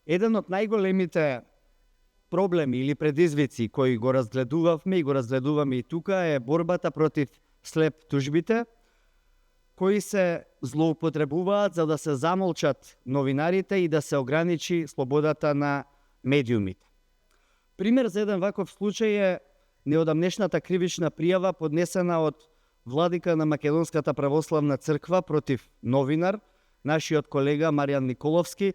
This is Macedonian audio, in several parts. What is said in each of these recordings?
Еден од најголемите проблеми или предизвици кои го разгледувавме и го разгледуваме и тука е борбата против слеп тужбите, кои се злоупотребуваат за да се замолчат новинарите и да се ограничи слободата на медиумите. Пример за еден ваков случај е неодамнешната кривична пријава поднесена од владика на Македонската православна црква против новинар, нашиот колега Маријан Николовски,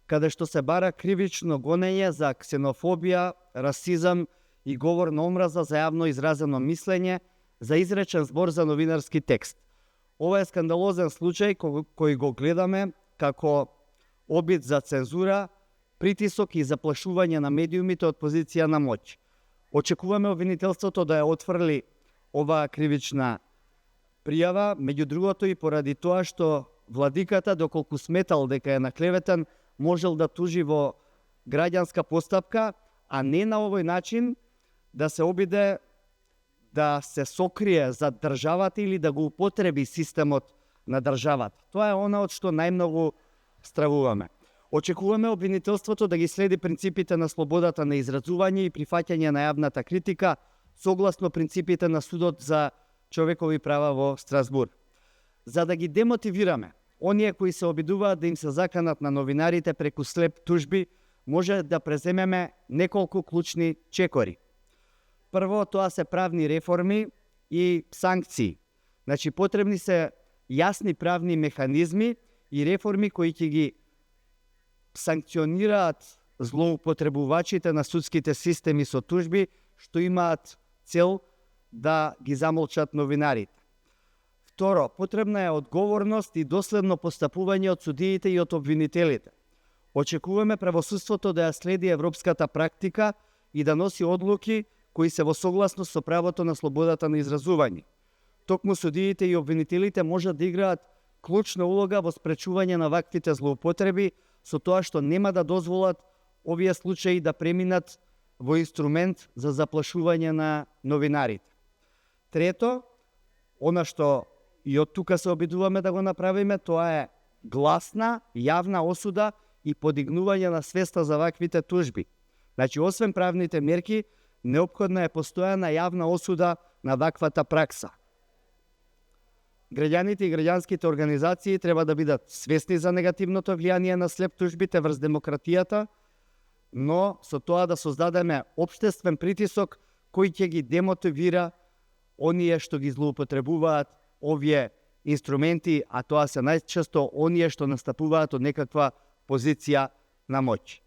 каде што се бара кривично гонење за ксенофобија, расизам и говор на омраза за јавно изразено мислење, за изречен збор за новинарски текст. Ова е скандалозен случај кој го гледаме како обид за цензура, притисок и заплашување на медиумите од позиција на моќ. Очекуваме обвинителството да ја отфрли оваа кривична пријава, меѓу другото и поради тоа што владиката, доколку сметал дека е наклеветен, можел да тужи во граѓанска постапка, а не на овој начин да се обиде да се сокрие за државата или да го употреби системот на државата. Тоа е она од што најмногу стравуваме. Очекуваме обвинителството да ги следи принципите на слободата на изразување и прифаќање на јавната критика согласно принципите на Судот за човекови права во Страсбур. За да ги демотивираме, оние кои се обидуваат да им се заканат на новинарите преку слеп тужби, може да преземеме неколку клучни чекори. Прво, тоа се правни реформи и санкции. Значи, потребни се јасни правни механизми и реформи кои ќе ги санкционираат злоупотребувачите на судските системи со тужби, што имаат цел да ги замолчат новинарите. Второ, потребна е одговорност и доследно постапување од судиите и од обвинителите. Очекуваме правосудството да ја следи европската практика и да носи одлуки кои се во согласност со правото на слободата на изразување. Токму судиите и обвинителите можат да играат клучна улога во спречување на ваквите злоупотреби, со тоа што нема да дозволат овие случаи да преминат во инструмент за заплашување на новинарите. Трето, она што и од тука се обидуваме да го направиме, тоа е гласна, јавна осуда и подигнување на свеста за ваквите тужби. Значи, освен правните мерки, неопходна е постојана јавна осуда на ваквата пракса. Граѓаните и граѓанските организации треба да бидат свесни за негативното влијание на слеп тужбите врз демократијата, но со тоа да создадеме општествен притисок кој ќе ги демотивира оние што ги злоупотребуваат овие инструменти, а тоа се најчесто оние што настапуваат од некаква позиција на моќ.